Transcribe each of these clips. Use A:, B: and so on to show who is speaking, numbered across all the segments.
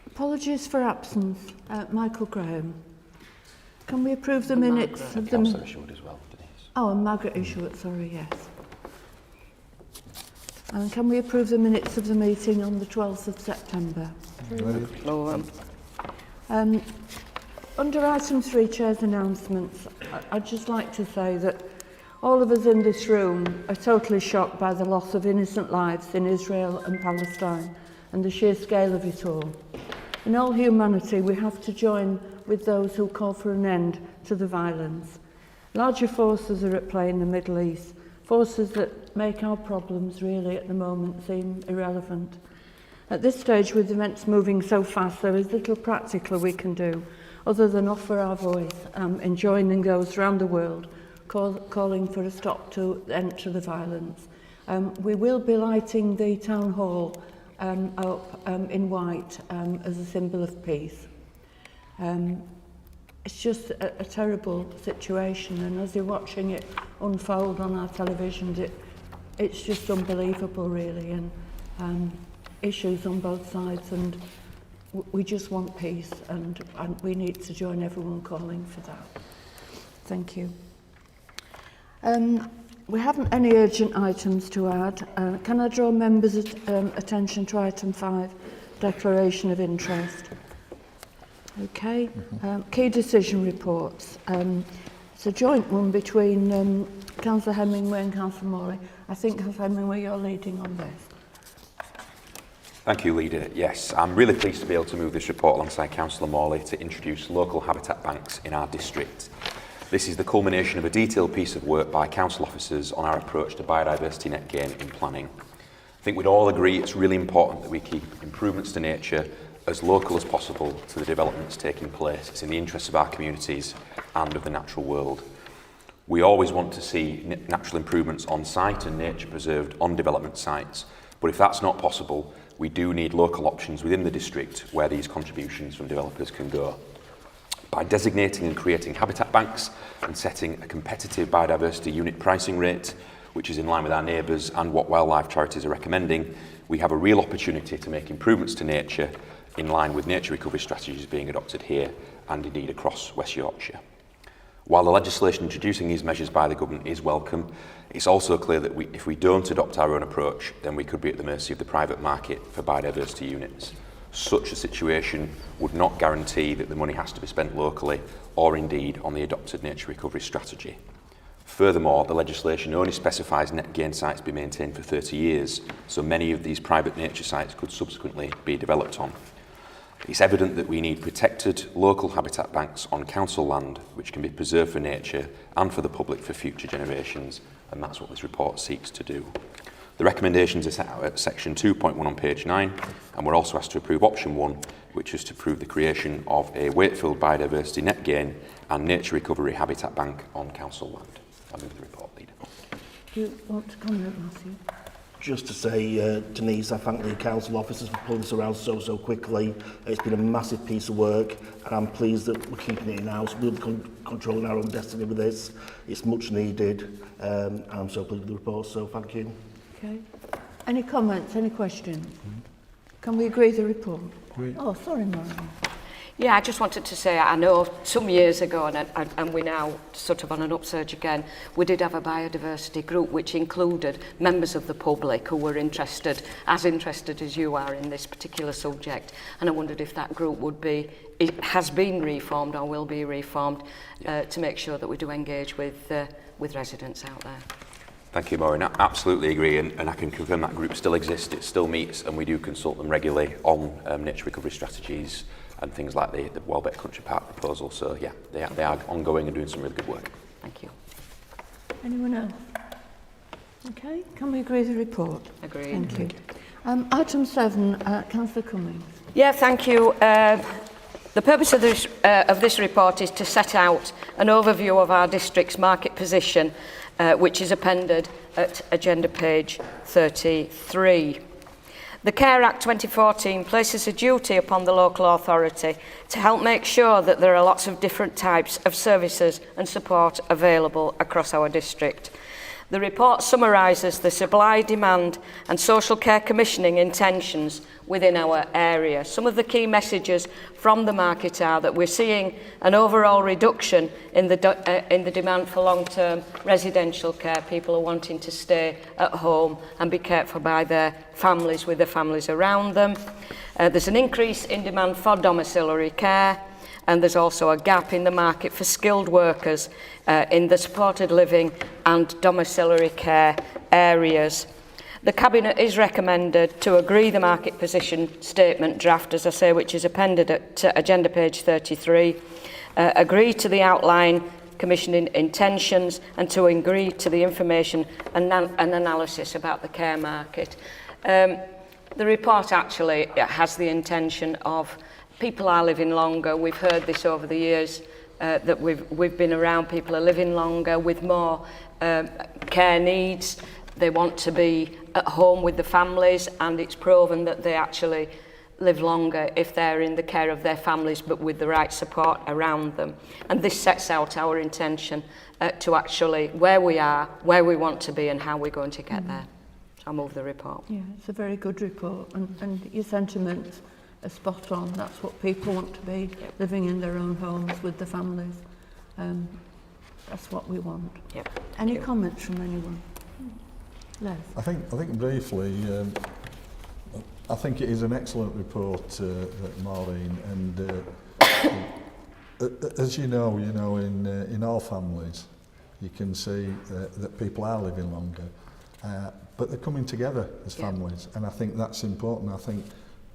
A: Apologies for absence. Michael Graham. Can we approve the minutes of the...
B: Councillor Isherwood as well, Denise.
A: Oh, and Margaret Isherwood, sorry, yes. And can we approve the minutes of the meeting on the 12th of September? Under item 3, Chair's announcements, I'd just like to say that all of us in this room are totally shocked by the loss of innocent lives in Israel and Palestine and the sheer scale of it all. In all humanity, we have to join with those who call for an end to the violence. Larger forces are at play in the Middle East, forces that make our problems really at the moment seem irrelevant. At this stage, with events moving so fast, there is little practical we can do other than offer our voice in joining those around the world calling for a stop to end to the violence. We will be lighting the town hall up in white as a symbol of peace. It's just a terrible situation, and as you're watching it unfold on our televisions, it's just unbelievable really, and issues on both sides, and we just want peace, and we need to join everyone calling for that. Thank you. We haven't any urgent items to add. Can I draw members' attention to item 5, declaration of interest? Okay. Key decision reports. It's a joint one between Councillor Hemingway and Councillor Morley. I think, Councillor Hemingway, you're leading on this.
B: Thank you, Leader. Yes, I'm really pleased to be able to move this report alongside Councillor Morley to introduce local habitat banks in our district. This is the culmination of a detailed piece of work by council officers on our approach to biodiversity net gain in planning. I think we'd all agree it's really important that we keep improvements to nature as local as possible to the developments taking place. It's in the interests of our communities and of the natural world. We always want to see natural improvements on site and nature preserved on development sites, but if that's not possible, we do need local options within the district where these contributions from developers can go. By designating and creating habitat banks and setting a competitive biodiversity unit pricing rate, which is in line with our neighbours and what wildlife charities are recommending, we have a real opportunity to make improvements to nature in line with nature recovery strategies being adopted here and indeed across West Yorkshire. While the legislation introducing these measures by the government is welcome, it's also clear that if we don't adopt our own approach, then we could be at the mercy of the private market for biodiversity units. Such a situation would not guarantee that the money has to be spent locally or indeed on the adopted nature recovery strategy. Furthermore, the legislation only specifies net gain sites be maintained for 30 years, so many of these private nature sites could subsequently be developed on. It's evident that we need protected local habitat banks on council land which can be preserved for nature and for the public for future generations, and that's what this report seeks to do. The recommendations are set out at section 2.1 on page 9, and we're also asked to approve option 1, which is to approve the creation of a Wakefield biodiversity net gain and nature recovery habitat bank on council land. I'll move the report, Leader.
A: Do you want to comment, Matthew?
C: Just to say, Denise, I thank the council officers for pulling this around so quickly. It's been a massive piece of work, and I'm pleased that we're keeping it in-house. We'll be controlling our own destiny with this. It's much needed, and I'm so pleased with the report, so thank you.
A: Okay. Any comments, any questions? Can we agree the report?
D: Great.
A: Oh, sorry, Maureen.
E: Yeah, I just wanted to say, I know some years ago, and we're now sort of on an upsurge again, we did have a biodiversity group which included members of the public who were interested as you are in this particular subject. And I wondered if that group it has been reformed or will be reformed to make sure that we do engage with residents out there.
B: Thank you, Maureen. I absolutely agree, and I can confirm that group still exists, it still meets, and we do consult them regularly on nature recovery strategies and things like the Welbeck Country Park proposal. So yeah, they are ongoing and doing some really good work.
E: Thank you.
A: Anyone else? Okay, can we agree the report?
E: Agreed.
A: Thank you. Item 7, Councillor Cummings.
E: Yeah, thank you. The purpose of this report is to set out an overview of our district's market position, which is appended at agenda page 33. The Care Act 2014 places a duty upon the local authority to help make sure that there are lots of different types of services and support available across our district. The report summarises the supply, demand and social care commissioning intentions within our area. Some of the key messages from the market are that we're seeing an overall reduction in the demand for long-term residential care. People are wanting to stay at home and be cared for by their families, with their families around them. There's an increase in demand for domiciliary care, and there's also a gap in the market for skilled workers in the supported living and domiciliary care areas. The Cabinet is recommended to agree the market position statement draft, as I say, which is appended at agenda page 33, agree to the outline commissioning intentions, and to agree to the information and analysis about the care market. The report actually has the intention of people are living longer. We've heard this over the years that we've been around. People are living longer with more care needs. They want to be at home with the families, and it's proven that they actually live longer if they're in the care of their families, but with the right support around them. And this sets out our intention to actually where we are, where we want to be, and how we're going to get there. So I'll move the report.
A: Yeah, it's a very good report, and your sentiments are spot on. That's what people want to be, living in their own homes with the families. That's what we want.
E: Yep.
A: Any comments from anyone? Les?
D: I think briefly, I think it is an excellent report, Maureen, and as you know, in all families, you can see that people are living longer, but they're coming together as families, and I think that's important. I think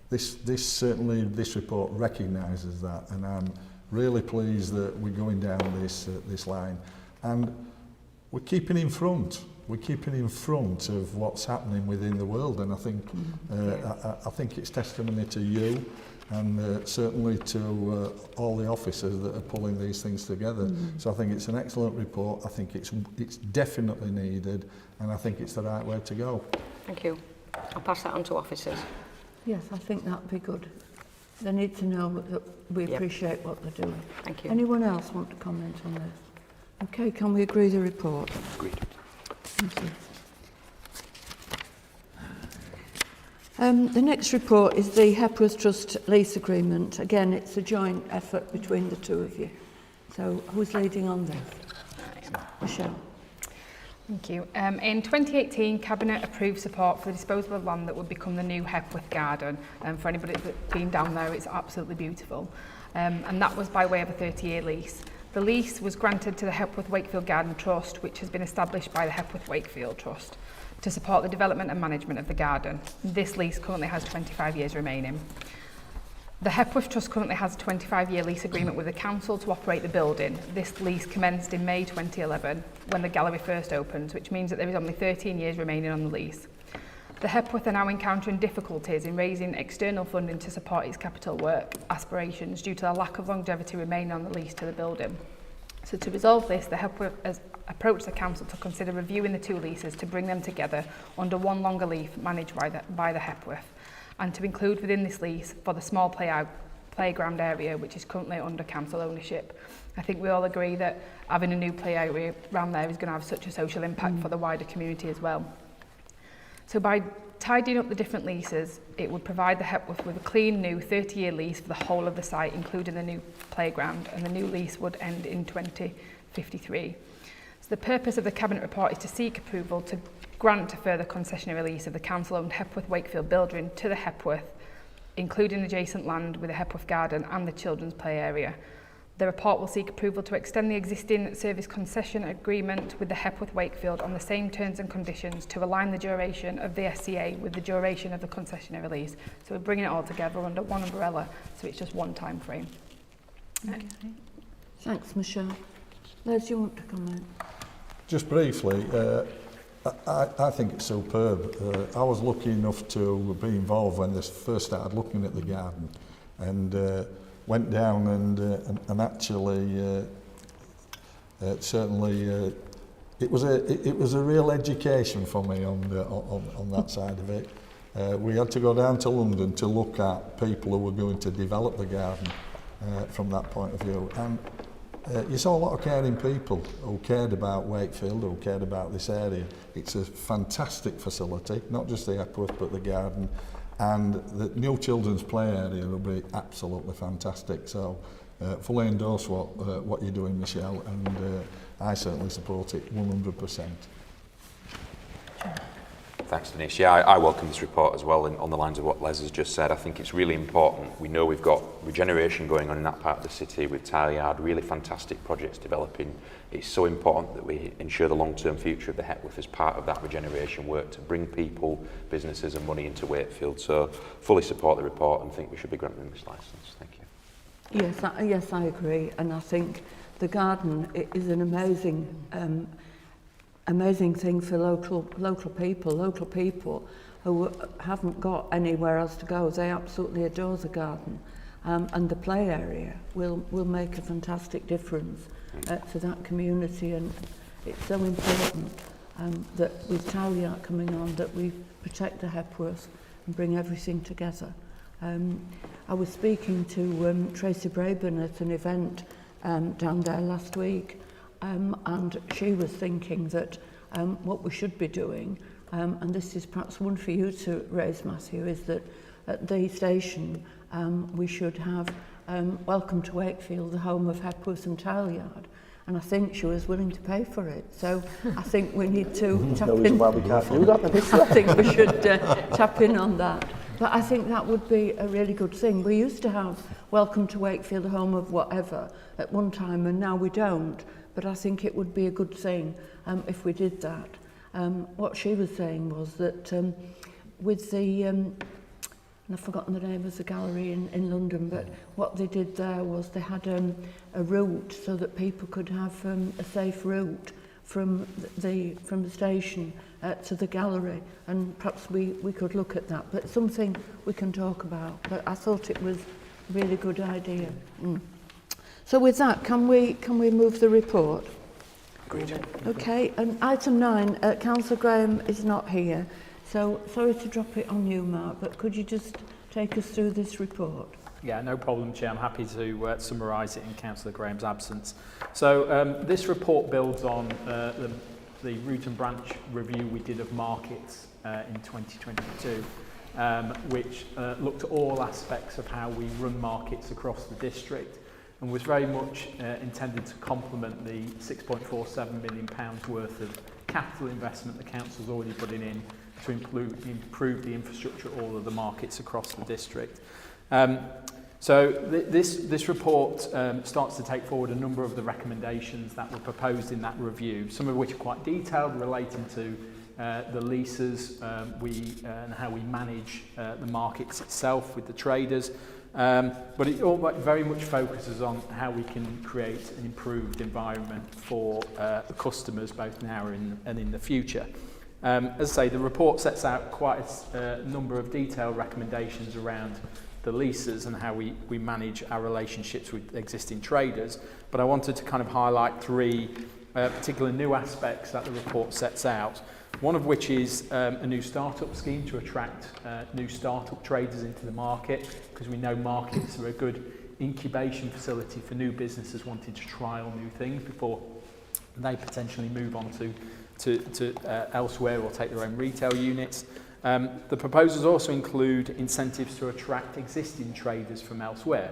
D: this report recognises that, and I'm really pleased that we're going down this line, and we're keeping in front. We're keeping in front of what's happening within the world, and I think I think it's testimony to you, and certainly to all the officers that are pulling these things together. So I think it's an excellent report. I think it's definitely needed, and I think it's the right way to go.
E: Thank you. I'll pass that on to officers.
A: Yes, I think that'd be good. They need to know that we appreciate what they're doing.
E: Thank you.
A: Anyone else want to comment on this? Okay, can we agree the report?
B: Agreed.
A: Thank you. The next report is the Hepworth Trust lease agreement. Again, it's a joint effort between the two of you. So who's leading on this? Michelle.
F: Thank you. In 2018, Cabinet approved support for the disposal of land that would become the new Hepworth Garden. For anybody that's been down there, it's absolutely beautiful. And that was by way of a 30-year lease. The lease was granted to the Hepworth Wakefield Garden Trust, which has been established by the Hepworth Wakefield Trust, to support the development and management of the garden. This lease currently has 25 years remaining. The Hepworth Trust currently has a 25-year lease agreement with the council to operate the building. This lease commenced in May 2011 when the gallery first opened, which means that there is only 13 years remaining on the lease. The Hepworth are now encountering difficulties in raising external funding to support its capital work aspirations due to the lack of longevity remaining on the lease to the building. So to resolve this, the Hepworth has approached the council to consider reviewing the two leases to bring them together under one longer lease managed by the Hepworth, and to include within this lease for the small playground area, which is currently under council ownership. I think we all agree that having a new play area around there is going to have such a social impact for the wider community as well. So by tidying up the different leases, it would provide the Hepworth with a clean new 30-year lease for the whole of the site, including the new playground, and the new lease would end in 2053. So the purpose of the Cabinet report is to seek approval to grant a further concessionary lease of the council-owned Hepworth Wakefield building to the Hepworth, including adjacent land with the Hepworth Garden and the children's play area. The report will seek approval to extend the existing service concession agreement with the Hepworth Wakefield on the same terms and conditions to align the duration of the SCA with the duration of the concessionary lease. So we're bringing it all together under one umbrella, so it's just one time frame.
A: Okay. Thanks, Michelle. Les, you want to comment?
D: Just briefly, I think it's superb. I was lucky enough to be involved when they first started looking at the garden, and went down and actually certainly it was a real education for me on that side of it. We had to go down to London to look at people who were going to develop the garden from that point of view, and you saw a lot of caring people who cared about Wakefield, who cared about this area. It's a fantastic facility, not just the Epworth but the garden, and the new children's play area will be absolutely fantastic. So fully endorse what you're doing, Michelle, and I certainly support it 100%.
B: Thanks, Denise. Yeah, I welcome this report as well, and on the lines of what Les has just said. I think it's really important. We know we've got regeneration going on in that part of the city with Tile Yard, really fantastic projects developing. It's so important that we ensure the long-term future of the Hepworth as part of that regeneration work to bring people, businesses and money into Wakefield. So fully support the report and think we should be granting this licence. Thank you.
A: Yes, I agree, and I think the garden is an amazing thing for local people who haven't got anywhere else to go. They absolutely adore the garden, and the play area will make a fantastic difference to that community, and it's so important that with Tile Yard coming on that we protect the Hepworth and bring everything together. I was speaking to Tracy Braben at an event down there last week, and she was thinking that what we should be doing, and this is perhaps one for you to raise, Matthew, is that at the station we should have Welcome to Wakefield, the home of Hepworth and Tile Yard, and I think she was willing to pay for it. So I think we need to tap in.
C: Why we can't do that.
A: I think we should tap in on that. But I think that would be a really good thing. We used to have Welcome to Wakefield, the home of whatever, at one time, and now we don't. But I think it would be a good thing if we did that. What she was saying was that with the, and I've forgotten the name of the gallery in London, but what they did there was they had a route so that people could have a safe route from the station to the gallery, and perhaps we could look at that. But something we can talk about. But I thought it was a really good idea. So with that, can we move the report?
B: Agreed.
A: Okay, and item 9, Councillor Graham is not here, so sorry to drop it on you, Mark, but could you just take us through this report?
G: Yeah, no problem, Chair. I'm happy to summarise it in Councillor Graham's absence. So this report builds on the root and branch review we did of markets in 2022, which looked at all aspects of how we run markets across the district, and was very much intended to complement the £6.47 million worth of capital investment the council's already putting in to improve the infrastructure of all of the markets across the district. So this report starts to take forward a number of the recommendations that were proposed in that review, some of which are quite detailed, relating to the leases and how we manage the markets itself with the traders. But it all very much focuses on how we can create an improved environment for the customers both now and in the future. As I say, the report sets out quite a number of detailed recommendations around the leases and how we manage our relationships with existing traders, but I wanted to kind of highlight 3 particular new aspects that the report sets out. One of which is a new startup scheme to attract new startup traders into the market, because we know markets are a good incubation facility for new businesses wanting to trial new things before they potentially move on to elsewhere or take their own retail units. The proposals also include incentives to attract existing traders from elsewhere.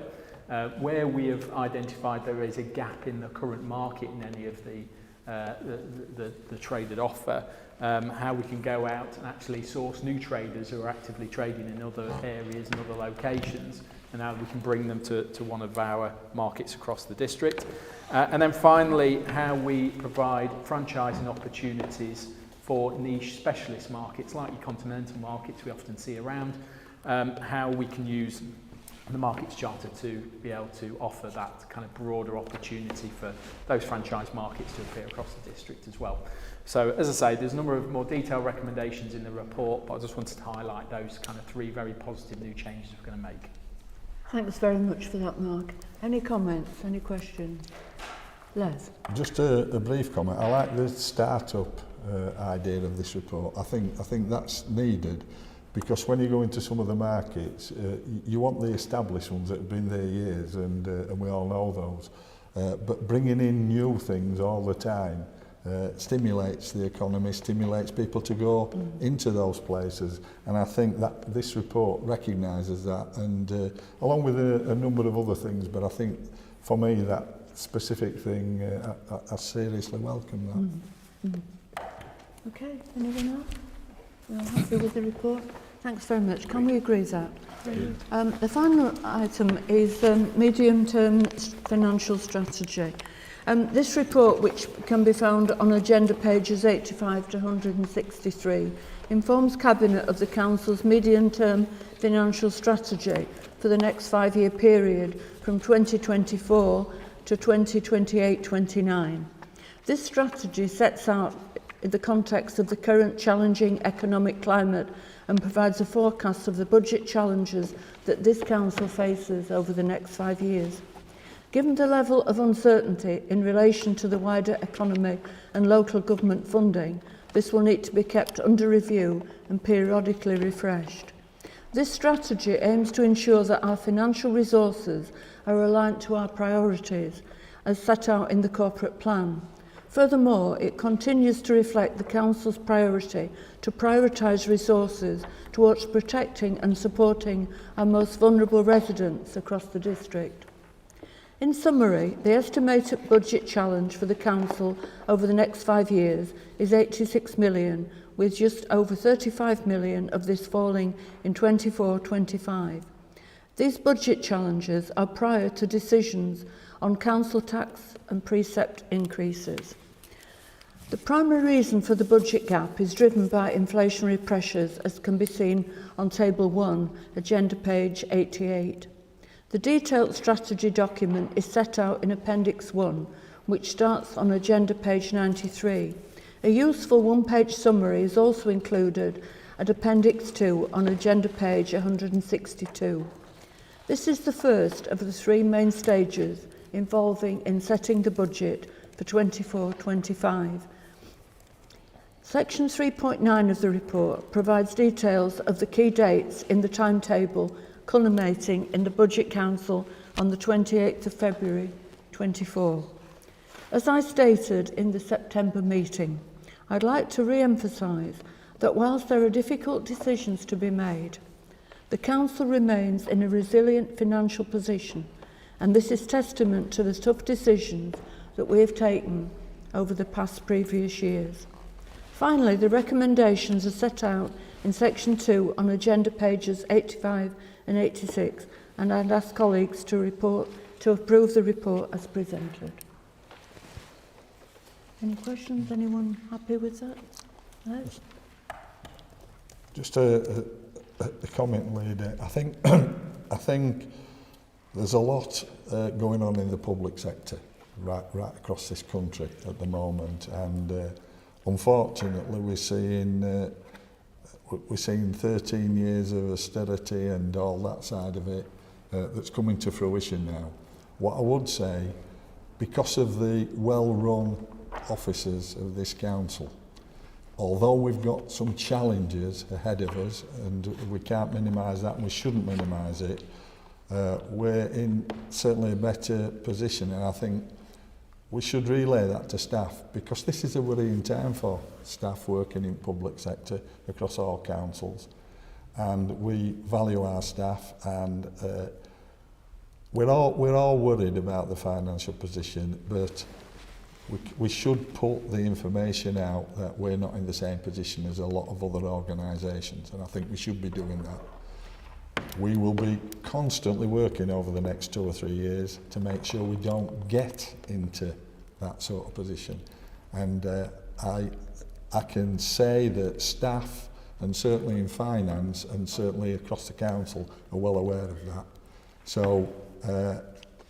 G: Where we have identified there is a gap in the current market in any of the traded offer, how we can go out and actually source new traders who are actively trading in other areas and other locations, and how we can bring them to one of our markets across the district. And then finally, how we provide franchising opportunities for niche specialist markets like your continental markets we often see around, how we can use the Markets Charter to be able to offer that kind of broader opportunity for those franchise markets to appear across the district as well. So as I say, there's a number of more detailed recommendations in the report, but I just wanted to highlight those kind of 3 very positive new changes we're going to make.
A: Thanks very much for that, Mark. Any comments, any questions? Les?
D: Just a brief comment. I like the start-up idea of this report. I think that's needed, because when you go into some of the markets, you want the established ones that have been there years, and we all know those. but bringing in new things all the time stimulates the economy, stimulates people to go into those places. And I think that this report recognises that, and along with a number of other things, but I think for me that specific thing, I seriously welcome that.
A: Okay, anyone else? Well, happy with the report? Thanks very much. Can we agree that? The final item is medium-term financial strategy. This report, which can be found on agenda pages 85 to 163, informs Cabinet of the Council's medium-term financial strategy for the next 5-year period from 2024 to 2028-29. This strategy sets out in the context of the current challenging economic climate and provides a forecast of the budget challenges that this Council faces over the next 5 years. Given the level of uncertainty in relation to the wider economy and local government funding, this will need to be kept under review and periodically refreshed. This strategy aims to ensure that our financial resources are aligned to our priorities as set out in the corporate plan. Furthermore, it continues to reflect the Council's priority to prioritise resources towards protecting and supporting our most vulnerable residents across the district. In summary, the estimated budget challenge for the Council over the next 5 years is 86 million, with just over 35 million of this falling in 24-25. These budget challenges are prior to decisions on council tax and precept increases. The primary reason for the budget gap is driven by inflationary pressures, as can be seen on Table 1, agenda page 88. The detailed strategy document is set out in Appendix 1, which starts on agenda page 93. A useful one-page summary is also included at Appendix 2 on agenda page 162. This is the first of the 3 main stages involving in setting the budget for 24-25. Section 3.9 of the report provides details of the key dates in the timetable culminating in the Budget Council on the 28th of February 24. As I stated in the September meeting, I'd like to re-emphasise that whilst there are difficult decisions to be made, the Council remains in a resilient financial position, and this is testament to the tough decisions that we have taken over the previous years. Finally, the recommendations are set out in Section 2 on agenda pages 85 and 86, and I'd ask colleagues to approve the report as presented. Any questions? Anyone happy with that? No?
D: Just a comment, Leader. I think there's a lot going on in the public sector right across this country at the moment, and unfortunately we're seeing 13 years of austerity and all that side of it that's coming to fruition now. What I would say, because of the well-run officers of this council, although we've got some challenges ahead of us, and we can't minimise that and we shouldn't minimise it, we're in certainly a better position, and I think we should relay that to staff, because this is a worrying time for staff working in public sector across all councils, and we value our staff, and we're all worried about the financial position, but we should put the information out that we're not in the same position as a lot of other organisations, and I think we should be doing that. We will be constantly working over the next 2 or 3 years to make sure we don't get into that sort of position. And I can say that staff, and certainly in finance and certainly across the council, are well aware of that. So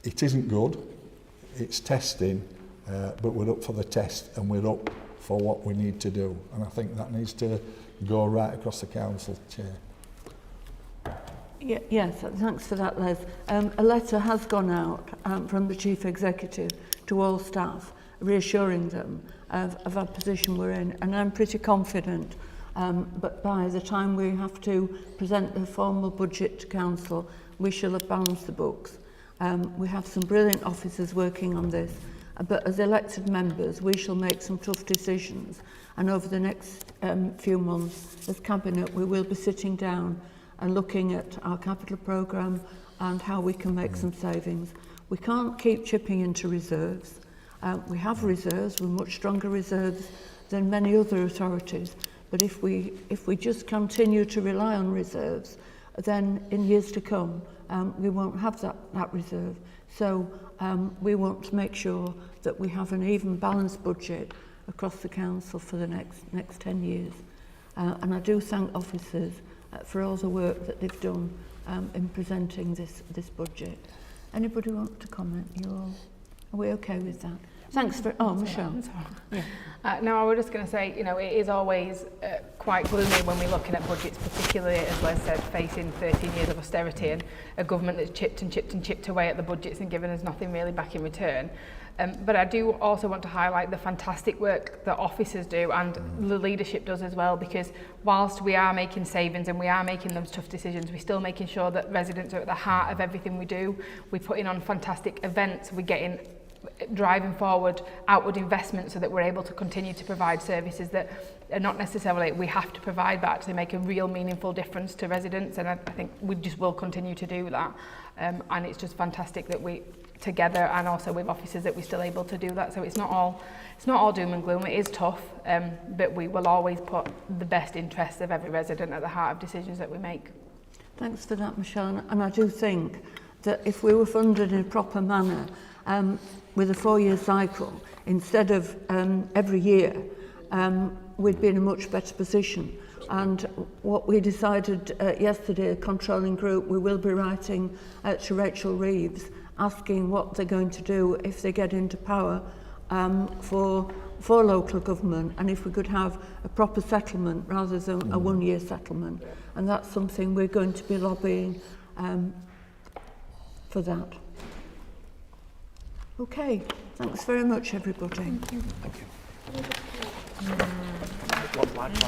D: it isn't good, it's testing, but we're up for the test and we're up for what we need to do. And I think that needs to go right across the council, Chair.
A: Yes, thanks for that, Les. A letter has gone out from the Chief Executive to all staff, reassuring them of our position we're in, and I'm pretty confident, but by the time we have to present the formal budget to Council, we shall have balanced the books. We have some brilliant officers working on this, but as elected members, we shall make some tough decisions. And over the next few months, as Cabinet, we will be sitting down and looking at our capital programme and how we can make some savings. We can't keep chipping into reserves. We have reserves, we're much stronger reserves than many other authorities. But if we just continue to rely on reserves, then in years to come, we won't have that reserve. So we want to make sure that we have an even balanced budget across the council for the next 10 years. And I do thank officers for all the work that they've done in presenting this budget. Anybody want to comment? Are we okay with that? Thanks for... Oh, Michelle.
F: Yeah. No, I was just going to say, you know, it is always quite gloomy when we're looking at budgets, particularly, as Les said, facing 13 years of austerity and a government that's chipped and chipped and chipped away at the budgets and given us nothing really back in return. But I do also want to highlight the fantastic work that officers do and the leadership does as well, because whilst we are making savings and we are making those tough decisions, we're still making sure that residents are at the heart of everything we do. We're putting on fantastic events, we're driving forward outward investment so that we're able to continue to provide services that are not necessarily we have to provide, but actually make a real meaningful difference to residents, and I think we just will continue to do that. And it's just fantastic that we together and also with officers that we're still able to do that. So it's not all doom and gloom. It is tough, but we will always put the best interests of every resident at the heart of decisions that we make.
A: Thanks for that, Michelle. And I do think that if we were funded in a proper manner, with a 4-year cycle, instead of every year, we'd be in a much better position. And what we decided yesterday, a controlling group, we will be writing to Rachel Reeves, asking what they're going to do if they get into power for local government, and if we could have a proper settlement rather than a 1-year settlement. And that's something we're going to be lobbying for that. Okay, thanks very much, everybody.
F: Thank you.
B: Thank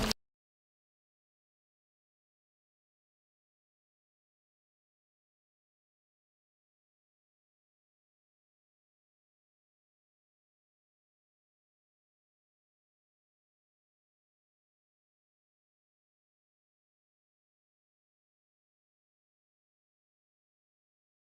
B: you.